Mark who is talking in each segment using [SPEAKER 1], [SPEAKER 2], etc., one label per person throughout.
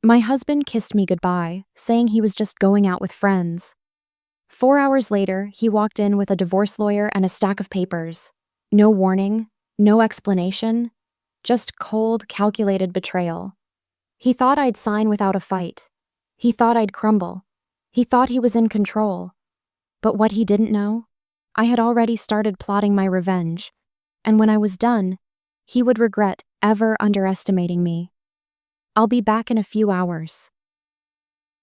[SPEAKER 1] My husband kissed me goodbye, saying he was just going out with friends. 4 hours later, he walked in with a divorce lawyer and a stack of papers. No warning, no explanation, just cold, calculated betrayal. He thought I'd sign without a fight. He thought I'd crumble. He thought he was in control. But what he didn't know? I had already started plotting my revenge, and when I was done, he would regret ever underestimating me. "I'll be back in a few hours,"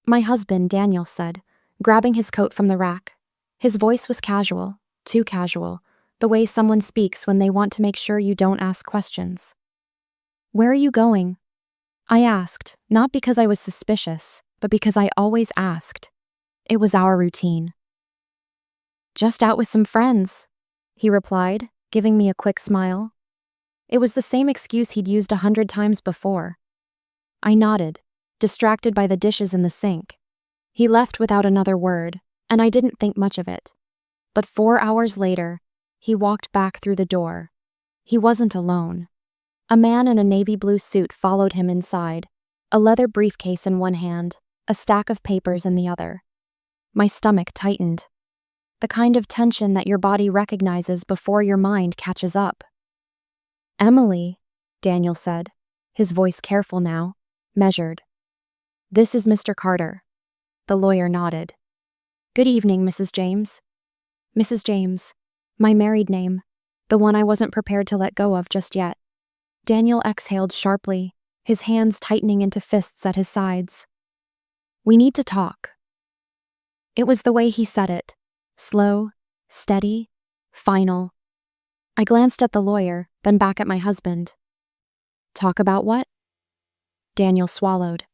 [SPEAKER 1] my husband, Daniel, said, grabbing his coat from the rack. His voice was casual, too casual, the way someone speaks when they want to make sure you don't ask questions. "Where are you going?" I asked, not because I was suspicious, but because I always asked. It was our routine. "Just out with some friends," he replied, giving me a quick smile. It was the same excuse he'd used 100 times before. I nodded, distracted by the dishes in the sink. He left without another word, and I didn't think much of it. But 4 hours later, he walked back through the door. He wasn't alone. A man in a navy blue suit followed him inside, a leather briefcase in one hand, a stack of papers in the other. My stomach tightened. The kind of tension that your body recognizes before your mind catches up. "Emily," Daniel said, his voice careful now, measured. "This is Mr. Carter." The lawyer nodded. "Good evening, Mrs. James." Mrs. James, my married name, the one I wasn't prepared to let go of just yet. Daniel exhaled sharply, his hands tightening into fists at his sides. "We need to talk." It was the way he said it, slow, steady, final. I glanced at the lawyer, then back at my husband. "Talk about what?" Daniel swallowed.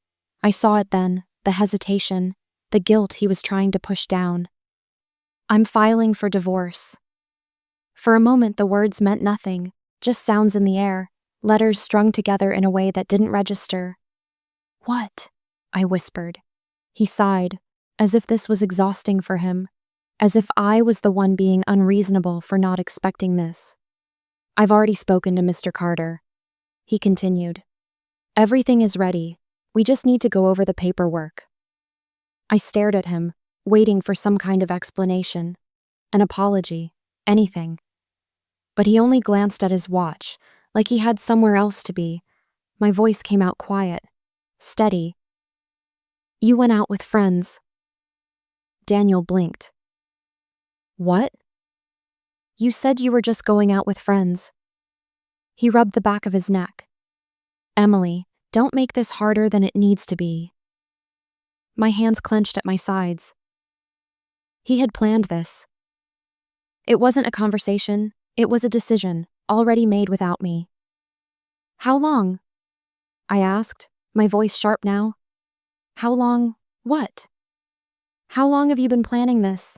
[SPEAKER 1] I saw it then, the hesitation, the guilt he was trying to push down. "I'm filing for divorce." For a moment the words meant nothing, just sounds in the air, letters strung together in a way that didn't register. "What?" I whispered. He sighed, as if this was exhausting for him, as if I was the one being unreasonable for not expecting this. "I've already spoken to Mr. Carter," he continued. "Everything is ready. We just need to go over the paperwork." I stared at him, waiting for some kind of explanation, an apology, anything. But he only glanced at his watch, like he had somewhere else to be. My voice came out quiet, steady. "You went out with friends." Daniel blinked. "What?" "You said you were just going out with friends." He rubbed the back of his neck. "Emily, don't make this harder than it needs to be." My hands clenched at my sides. He had planned this. It wasn't a conversation, it was a decision, already made without me. "How long?" I asked, my voice sharp now. "How long, what? How long have you been planning this?"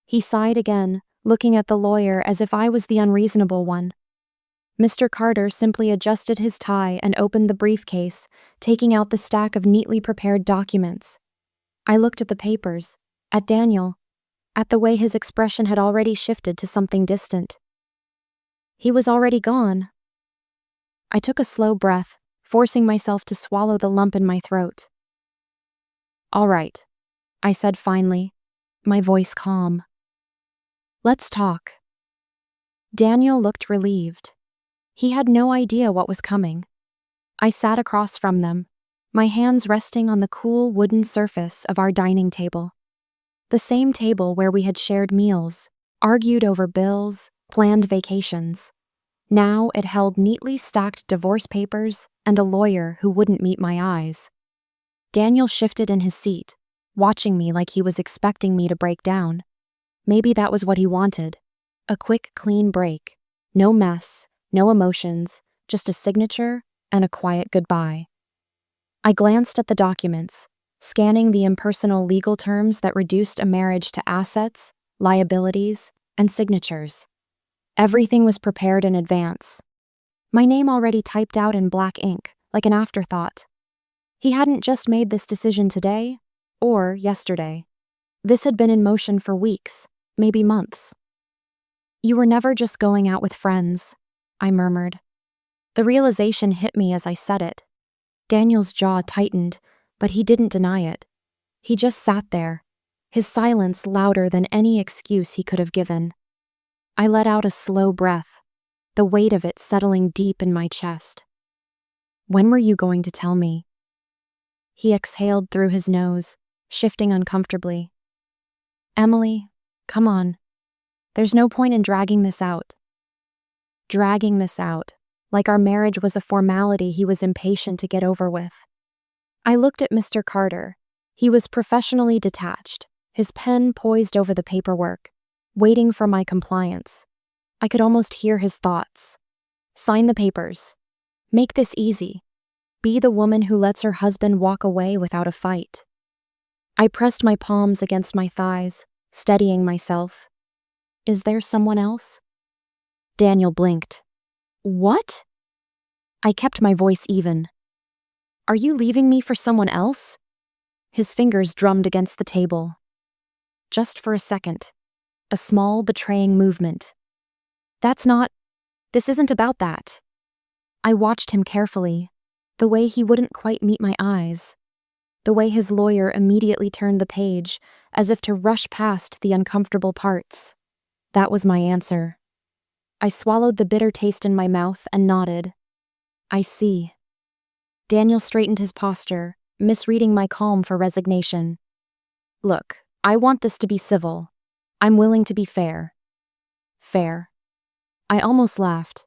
[SPEAKER 1] He sighed again, looking at the lawyer as if I was the unreasonable one. Mr. Carter simply adjusted his tie and opened the briefcase, taking out the stack of neatly prepared documents. I looked at the papers, at Daniel, at the way his expression had already shifted to something distant. He was already gone. I took a slow breath, forcing myself to swallow the lump in my throat. "All right," I said finally, my voice calm. "Let's talk." Daniel looked relieved. He had no idea what was coming. I sat across from them, my hands resting on the cool wooden surface of our dining table. The same table where we had shared meals, argued over bills, planned vacations. Now it held neatly stacked divorce papers and a lawyer who wouldn't meet my eyes. Daniel shifted in his seat, watching me like he was expecting me to break down. Maybe that was what he wanted. A quick, clean break. No mess, no emotions, just a signature and a quiet goodbye. I glanced at the documents, scanning the impersonal legal terms that reduced a marriage to assets, liabilities, and signatures. Everything was prepared in advance. My name already typed out in black ink, like an afterthought. He hadn't just made this decision today, or yesterday. This had been in motion for weeks, maybe months. "You were never just going out with friends," I murmured. The realization hit me as I said it. Daniel's jaw tightened, but he didn't deny it. He just sat there, his silence louder than any excuse he could have given. I let out a slow breath, the weight of it settling deep in my chest. When were you going to tell me? He exhaled through his nose, shifting uncomfortably. Emily, come on. There's no point in dragging this out. Dragging this out, like our marriage was a formality he was impatient to get over with. I looked at Mr. Carter. He was professionally detached, his pen poised over the paperwork, waiting for my compliance. I could almost hear his thoughts. Sign the papers. Make this easy. Be the woman who lets her husband walk away without a fight. I pressed my palms against my thighs, steadying myself. Is there someone else? Daniel blinked. What? I kept my voice even. Are you leaving me for someone else? His fingers drummed against the table. Just for a second. A small, betraying movement. This isn't about that. I watched him carefully, the way he wouldn't quite meet my eyes, the way his lawyer immediately turned the page, as if to rush past the uncomfortable parts. That was my answer. I swallowed the bitter taste in my mouth and nodded. I see. Daniel straightened his posture, misreading my calm for resignation. Look, I want this to be civil. I'm willing to be fair. Fair. I almost laughed.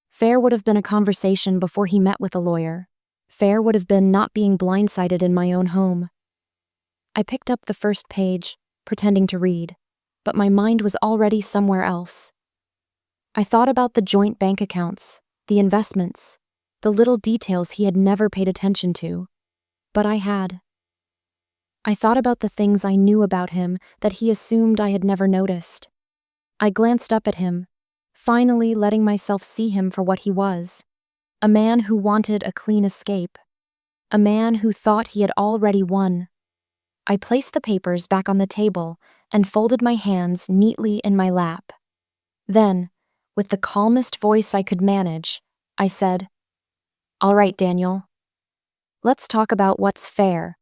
[SPEAKER 1] Fair would have been a conversation before he met with a lawyer. Fair would have been not being blindsided in my own home. I picked up the first page, pretending to read, but my mind was already somewhere else. I thought about the joint bank accounts, the investments, the little details he had never paid attention to. But I had. I thought about the things I knew about him that he assumed I had never noticed. I glanced up at him, finally letting myself see him for what he was. A man who wanted a clean escape. A man who thought he had already won. I placed the papers back on the table and folded my hands neatly in my lap. Then, with the calmest voice I could manage, I said, "All right, Daniel. Let's talk about what's fair."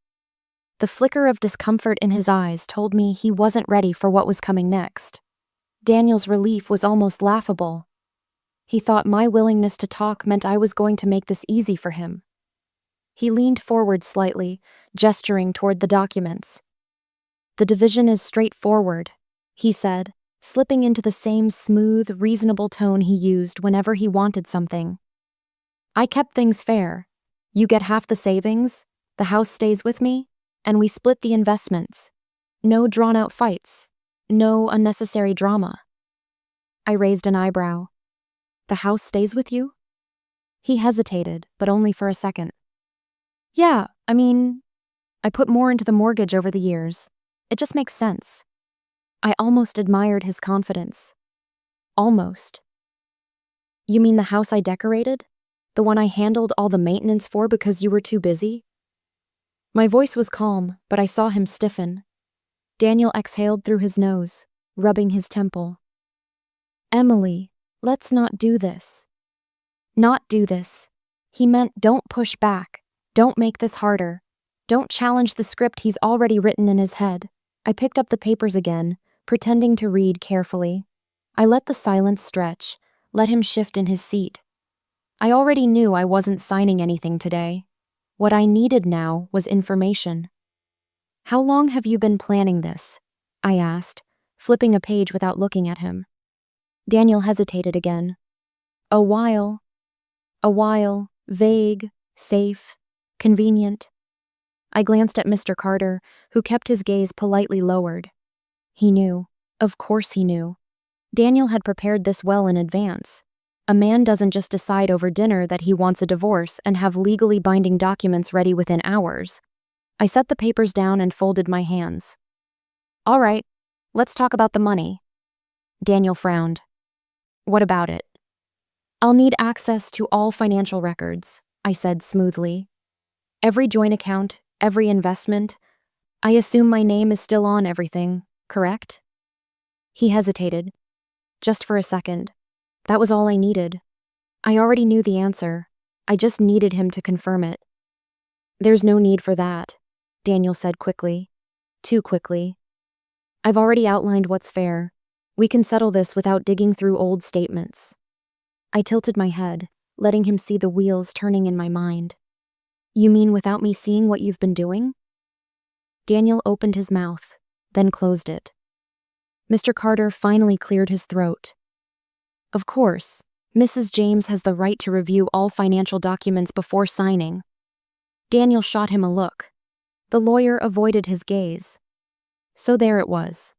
[SPEAKER 1] The flicker of discomfort in his eyes told me he wasn't ready for what was coming next. Daniel's relief was almost laughable. He thought my willingness to talk meant I was going to make this easy for him. He leaned forward slightly, gesturing toward the documents. "The division is straightforward," he said, slipping into the same smooth, reasonable tone he used whenever he wanted something. "I kept things fair. You get half the savings, the house stays with me, and we split the investments. No drawn-out fights. No unnecessary drama." I raised an eyebrow. "The house stays with you?" He hesitated, but only for a second. "Yeah, I put more into the mortgage over the years. It just makes sense." I almost admired his confidence. Almost. "You mean the house I decorated? The one I handled all the maintenance for because you were too busy?" My voice was calm, but I saw him stiffen. Daniel exhaled through his nose, rubbing his temple. "Emily, let's not do this." Not do this. He meant don't push back. Don't make this harder. Don't challenge the script he's already written in his head. I picked up the papers again, pretending to read carefully. I let the silence stretch, let him shift in his seat. I already knew I wasn't signing anything today. What I needed now was information. "How long have you been planning this?" I asked, flipping a page without looking at him. Daniel hesitated again. A while, vague, safe, convenient." I glanced at Mr. Carter, who kept his gaze politely lowered. He knew. Of course he knew. Daniel had prepared this well in advance. A man doesn't just decide over dinner that he wants a divorce and have legally binding documents ready within hours. I set the papers down and folded my hands. "All right, let's talk about the money." Daniel frowned. "What about it?" "I'll need access to all financial records," I said smoothly. "Every joint account, every investment. I assume my name is still on everything, correct?" He hesitated. Just for a second. That was all I needed. I already knew the answer. I just needed him to confirm it. There's no need for that, Daniel said quickly. Too quickly. I've already outlined what's fair. We can settle this without digging through old statements. I tilted my head, letting him see the wheels turning in my mind. You mean without me seeing what you've been doing? Daniel opened his mouth, then closed it. Mr. Carter finally cleared his throat. Of course, Mrs. James has the right to review all financial documents before signing. Daniel shot him a look. The lawyer avoided his gaze. So there it was.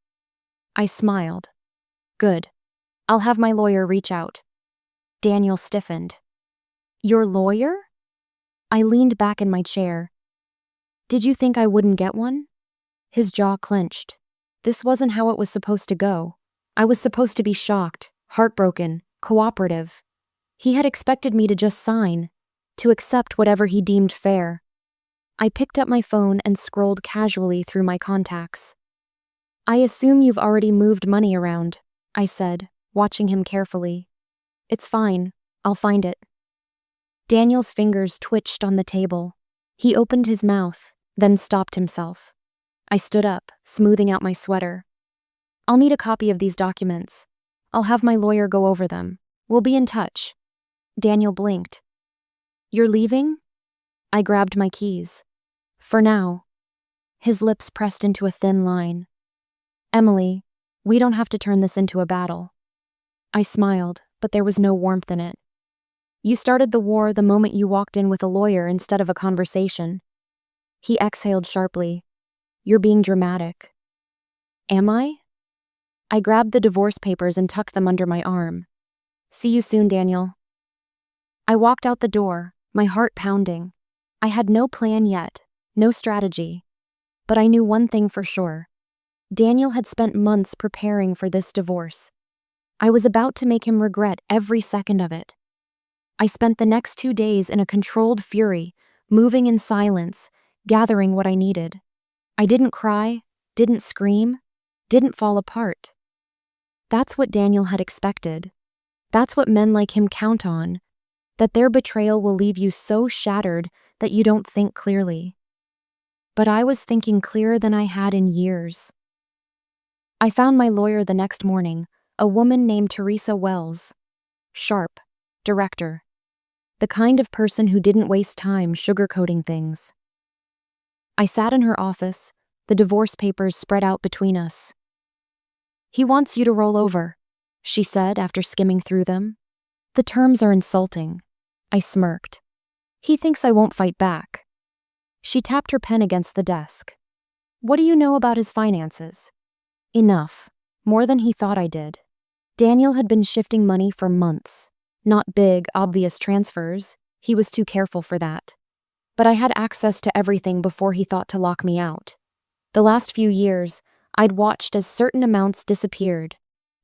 [SPEAKER 1] I smiled. Good. I'll have my lawyer reach out. Daniel stiffened. Your lawyer? I leaned back in my chair. Did you think I wouldn't get one? His jaw clenched. This wasn't how it was supposed to go. I was supposed to be shocked, heartbroken, cooperative. He had expected me to just sign, to accept whatever he deemed fair. I picked up my phone and scrolled casually through my contacts. I assume you've already moved money around, I said, watching him carefully. It's fine, I'll find it. Daniel's fingers twitched on the table. He opened his mouth, then stopped himself. I stood up, smoothing out my sweater. I'll need a copy of these documents. I'll have my lawyer go over them. We'll be in touch. Daniel blinked. You're leaving? I grabbed my keys. For now. His lips pressed into a thin line. Emily, we don't have to turn this into a battle. I smiled, but there was no warmth in it. You started the war the moment you walked in with a lawyer instead of a conversation. He exhaled sharply. You're being dramatic. Am I? I grabbed the divorce papers and tucked them under my arm. See you soon, Daniel. I walked out the door, my heart pounding. I had no plan yet, no strategy. But I knew one thing for sure. Daniel had spent months preparing for this divorce. I was about to make him regret every second of it. I spent the next 2 days in a controlled fury, moving in silence, gathering what I needed. I didn't cry, didn't scream, didn't fall apart. That's what Daniel had expected. That's what men like him count on, that their betrayal will leave you so shattered that you don't think clearly. But I was thinking clearer than I had in years. I found my lawyer the next morning, a woman named Teresa Wells. Sharp, director. The kind of person who didn't waste time sugarcoating things. I sat in her office, the divorce papers spread out between us. He wants you to roll over, she said after skimming through them. The terms are insulting. I smirked. He thinks I won't fight back. She tapped her pen against the desk. What do you know about his finances? Enough. More than he thought I did. Daniel had been shifting money for months. Not big, obvious transfers. He was too careful for that. But I had access to everything before he thought to lock me out. The last few years, I'd watched as certain amounts disappeared,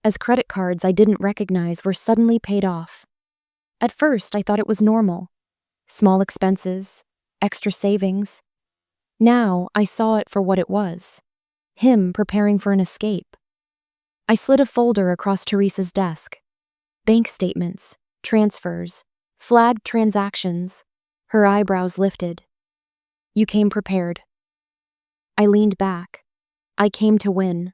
[SPEAKER 1] as credit cards I didn't recognize were suddenly paid off. At first, I thought it was normal. Small expenses, extra savings. Now, I saw it for what it was. Him preparing for an escape. I slid a folder across Teresa's desk. Bank statements, transfers, flagged transactions. Her eyebrows lifted. You came prepared. I leaned back. I came to win.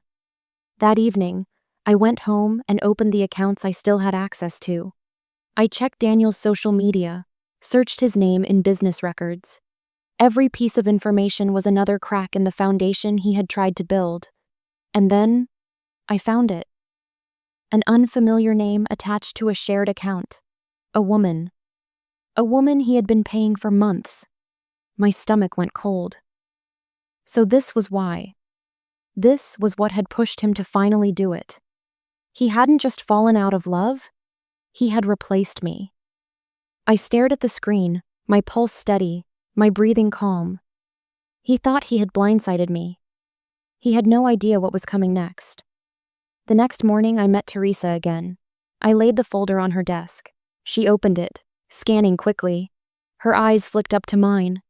[SPEAKER 1] That evening, I went home and opened the accounts I still had access to. I checked Daniel's social media, searched his name in business records. Every piece of information was another crack in the foundation he had tried to build. And then, I found it. An unfamiliar name attached to a shared account. A woman. A woman he had been paying for months. My stomach went cold. So this was why. This was what had pushed him to finally do it. He hadn't just fallen out of love. He had replaced me. I stared at the screen, my pulse steady, my breathing calm. He thought he had blindsided me. He had no idea what was coming next. The next morning I met Teresa again. I laid the folder on her desk. She opened it, scanning quickly. Her eyes flicked up to mine.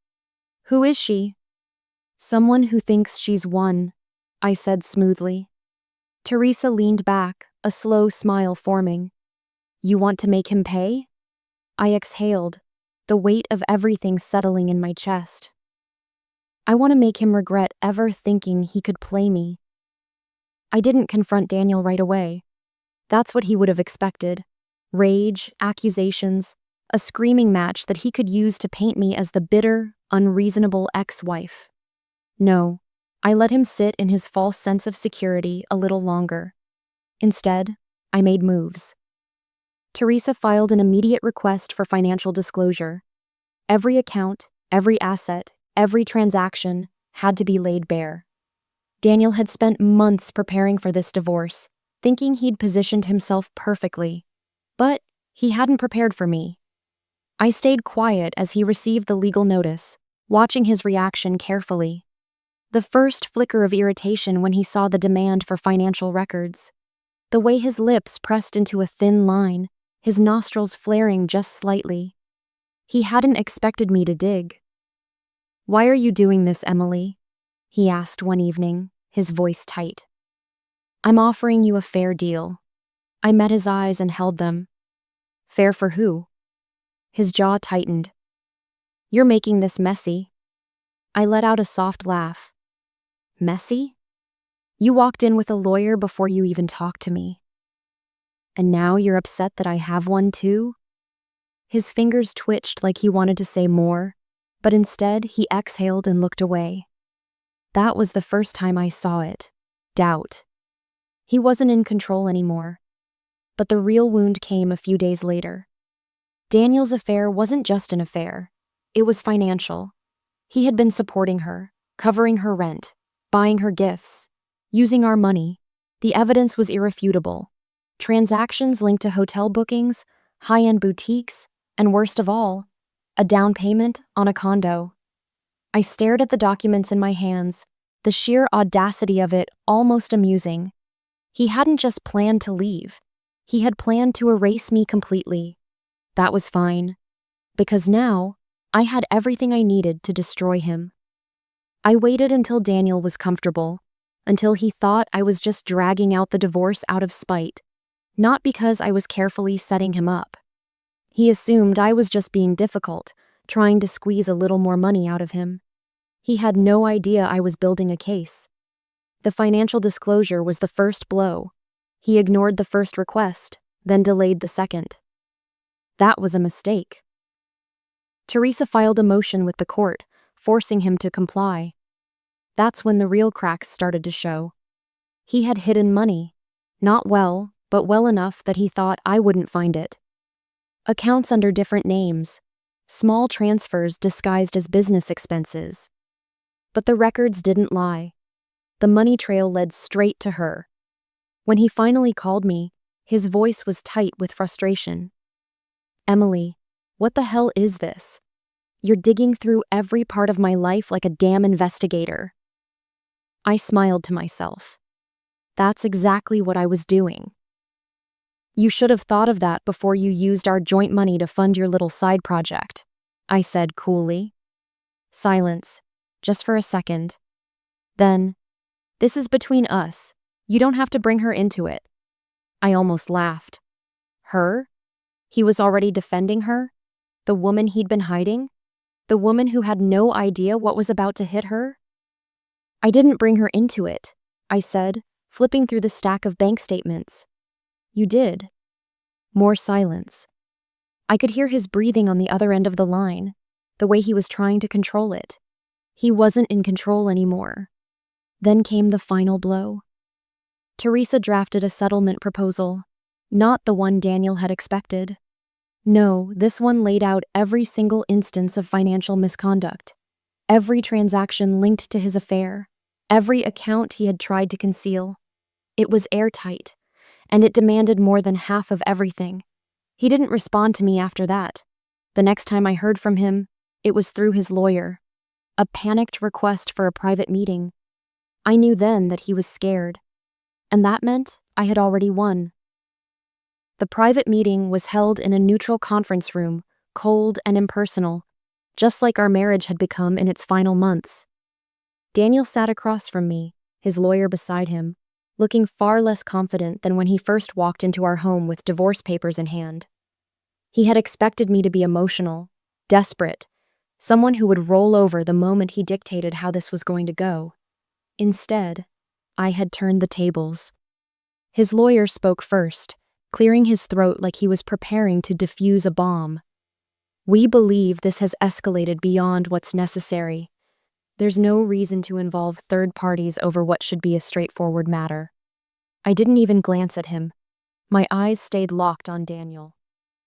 [SPEAKER 1] Who is she? Someone who thinks she's won, I said smoothly. Teresa leaned back, a slow smile forming. You want to make him pay? I exhaled, the weight of everything settling in my chest. I want to make him regret ever thinking he could play me. I didn't confront Daniel right away. That's what he would have expected. Rage, accusations, a screaming match that he could use to paint me as the bitter, unreasonable ex-wife. No, I let him sit in his false sense of security a little longer. Instead, I made moves. Teresa filed an immediate request for financial disclosure. Every account, every asset, every transaction had to be laid bare. Daniel had spent months preparing for this divorce, thinking he'd positioned himself perfectly. But he hadn't prepared for me. I stayed quiet as he received the legal notice, watching his reaction carefully. The first flicker of irritation when he saw the demand for financial records. The way his lips pressed into a thin line, his nostrils flaring just slightly. He hadn't expected me to dig. "Why are you doing this, Emily?" he asked one evening, his voice tight. "I'm offering you a fair deal." I met his eyes and held them. "Fair for who?" His jaw tightened. "You're making this messy." I let out a soft laugh. "Messy? You walked in with a lawyer before you even talked to me. And now you're upset that I have one too?" His fingers twitched like he wanted to say more, but instead he exhaled and looked away. That was the first time I saw it. Doubt. He wasn't in control anymore. But the real wound came a few days later. Daniel's affair wasn't just an affair. It was financial. He had been supporting her, covering her rent, buying her gifts, using our money. The evidence was irrefutable. Transactions linked to hotel bookings, high-end boutiques, and worst of all, a down payment on a condo. I stared at the documents in my hands, the sheer audacity of it almost amusing. He hadn't just planned to leave. He had planned to erase me completely. That was fine, because now I had everything I needed to destroy him. I waited until Daniel was comfortable, until he thought I was just dragging out the divorce out of spite, not because I was carefully setting him up. He assumed I was just being difficult, trying to squeeze a little more money out of him. He had no idea I was building a case. The financial disclosure was the first blow. He ignored the first request, then delayed the second. That was a mistake. Teresa filed a motion with the court, forcing him to comply. That's when the real cracks started to show. He had hidden money. Not well, but well enough that he thought I wouldn't find it. Accounts under different names. Small transfers disguised as business expenses. But the records didn't lie. The money trail led straight to her. When he finally called me, his voice was tight with frustration. "Emily, what the hell is this? You're digging through every part of my life like a damn investigator." I smiled to myself. That's exactly what I was doing. "You should have thought of that before you used our joint money to fund your little side project," I said coolly. Silence, just for a second. Then, "This is between us. You don't have to bring her into it." I almost laughed. Her? He was already defending her? The woman he'd been hiding? The woman who had no idea what was about to hit her? "I didn't bring her into it," I said, flipping through the stack of bank statements. "You did." More silence. I could hear his breathing on the other end of the line, the way he was trying to control it. He wasn't in control anymore. Then came the final blow. Teresa drafted a settlement proposal, not the one Daniel had expected. No, this one laid out every single instance of financial misconduct, every transaction linked to his affair, every account he had tried to conceal. It was airtight, and it demanded more than half of everything. He didn't respond to me after that. The next time I heard from him, it was through his lawyer. A panicked request for a private meeting. I knew then that he was scared. And that meant I had already won. The private meeting was held in a neutral conference room, cold and impersonal, just like our marriage had become in its final months. Daniel sat across from me, his lawyer beside him, looking far less confident than when he first walked into our home with divorce papers in hand. He had expected me to be emotional, desperate, someone who would roll over the moment he dictated how this was going to go. Instead, I had turned the tables. His lawyer spoke first, clearing his throat like he was preparing to defuse a bomb. "We believe this has escalated beyond what's necessary. There's no reason to involve third parties over what should be a straightforward matter." I didn't even glance at him. My eyes stayed locked on Daniel.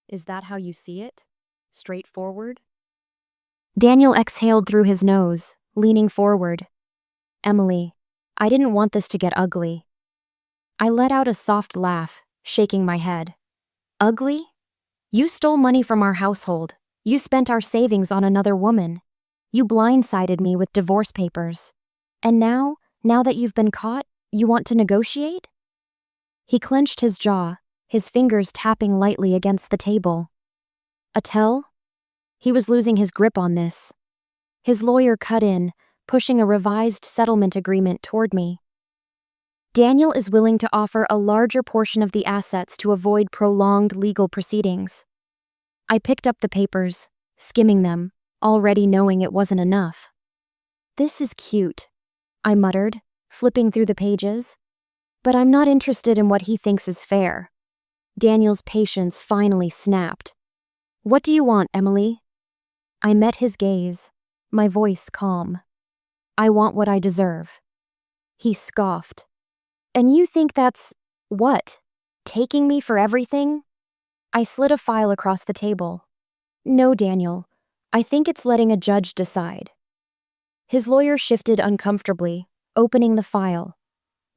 [SPEAKER 1] "Is that how you see it? Straightforward?" Daniel exhaled through his nose, leaning forward. "Emily, I didn't want this to get ugly." I let out a soft laugh, shaking my head. "Ugly? You stole money from our household. You spent our savings on another woman. You blindsided me with divorce papers. And now that you've been caught, you want to negotiate?" He clenched his jaw, his fingers tapping lightly against the table. "A tell?" He was losing his grip on this. His lawyer cut in, pushing a revised settlement agreement toward me. "Daniel is willing to offer a larger portion of the assets to avoid prolonged legal proceedings." I picked up the papers, skimming them, already knowing it wasn't enough. "This is cute," I muttered, flipping through the pages. "But I'm not interested in what he thinks is fair." Daniel's patience finally snapped. "What do you want, Emily?" I met his gaze, my voice calm. "I want what I deserve." He scoffed. "And you think that's, what, taking me for everything?" I slid a file across the table. "No, Daniel. I think it's letting a judge decide." His lawyer shifted uncomfortably, opening the file.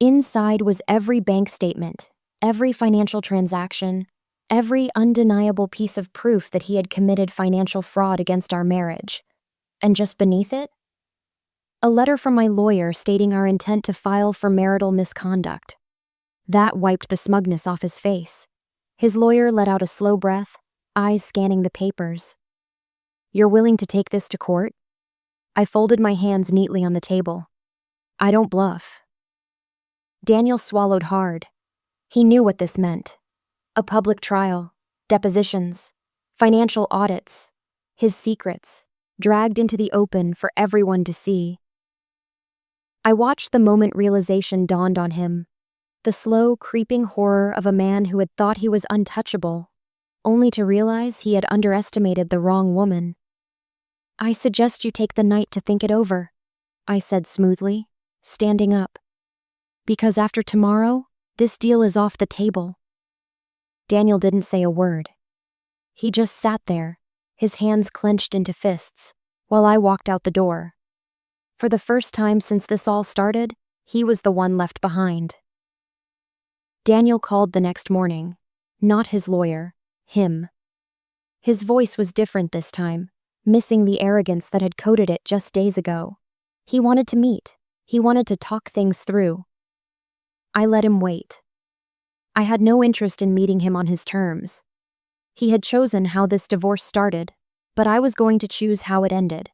[SPEAKER 1] Inside was every bank statement, every financial transaction, every undeniable piece of proof that he had committed financial fraud against our marriage. And just beneath it, a letter from my lawyer stating our intent to file for marital misconduct. That wiped the smugness off his face. His lawyer let out a slow breath, eyes scanning the papers. "You're willing to take this to court?" I folded my hands neatly on the table. "I don't bluff." Daniel swallowed hard. He knew what this meant. A public trial, depositions, financial audits, his secrets, dragged into the open for everyone to see. I watched the moment realization dawned on him. The slow, creeping horror of a man who had thought he was untouchable, only to realize he had underestimated the wrong woman. "I suggest you take the night to think it over," I said smoothly, standing up. "Because after tomorrow, this deal is off the table." Daniel didn't say a word. He just sat there, his hands clenched into fists, while I walked out the door. For the first time since this all started, he was the one left behind. Daniel called the next morning. Not his lawyer, him. His voice was different this time, missing the arrogance that had coated it just days ago. He wanted to meet. He wanted to talk things through. I let him wait. I had no interest in meeting him on his terms. He had chosen how this divorce started, but I was going to choose how it ended.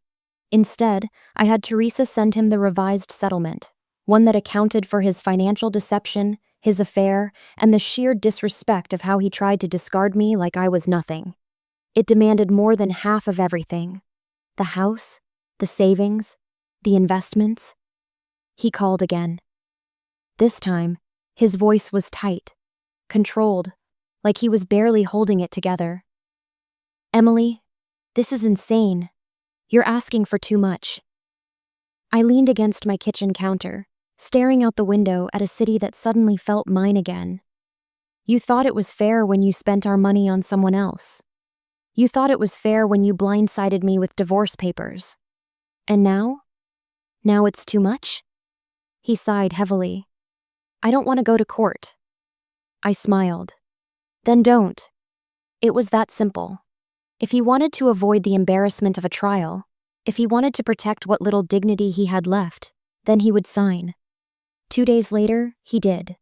[SPEAKER 1] Instead, I had Teresa send him the revised settlement, one that accounted for his financial deception, his affair, and the sheer disrespect of how he tried to discard me like I was nothing. It demanded more than half of everything. The house, the savings, the investments. He called again. This time, his voice was tight, controlled, like he was barely holding it together. "Emily, this is insane. You're asking for too much." I leaned against my kitchen counter, staring out the window at a city that suddenly felt mine again. "You thought it was fair when you spent our money on someone else. You thought it was fair when you blindsided me with divorce papers. And now? Now it's too much?" He sighed heavily. "I don't want to go to court." I smiled. "Then don't." It was that simple. If he wanted to avoid the embarrassment of a trial, if he wanted to protect what little dignity he had left, then he would sign. 2 days later, he did.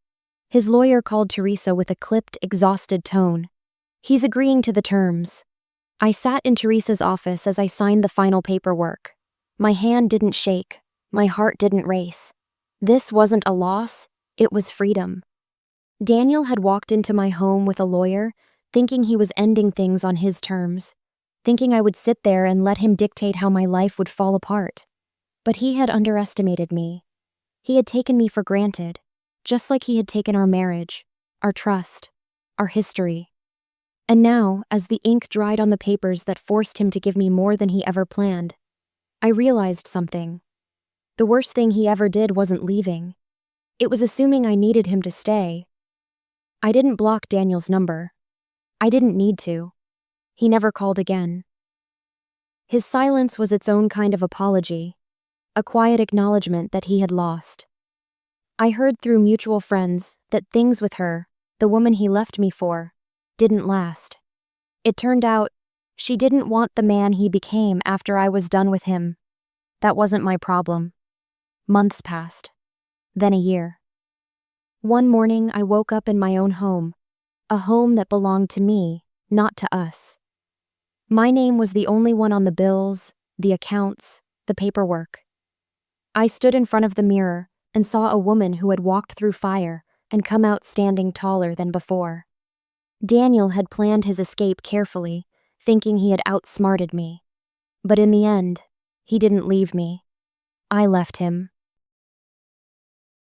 [SPEAKER 1] His lawyer called Teresa with a clipped, exhausted tone. "He's agreeing to the terms." I sat in Teresa's office as I signed the final paperwork. My hand didn't shake. My heart didn't race. This wasn't a loss, it was freedom. Daniel had walked into my home with a lawyer, thinking he was ending things on his terms, thinking I would sit there and let him dictate how my life would fall apart. But he had underestimated me. He had taken me for granted, just like he had taken our marriage, our trust, our history. And now, as the ink dried on the papers that forced him to give me more than he ever planned, I realized something. The worst thing he ever did wasn't leaving. It was assuming I needed him to stay. I didn't block Daniel's number. I didn't need to. He never called again. His silence was its own kind of apology, a quiet acknowledgement that he had lost. I heard through mutual friends that things with her, the woman he left me for, didn't last. It turned out, she didn't want the man he became after I was done with him. That wasn't my problem. Months passed. Then a year. One morning I woke up in my own home, a home that belonged to me, not to us. My name was the only one on the bills, the accounts, the paperwork. I stood in front of the mirror and saw a woman who had walked through fire and come out standing taller than before. Daniel had planned his escape carefully, thinking he had outsmarted me. But in the end, he didn't leave me. I left him.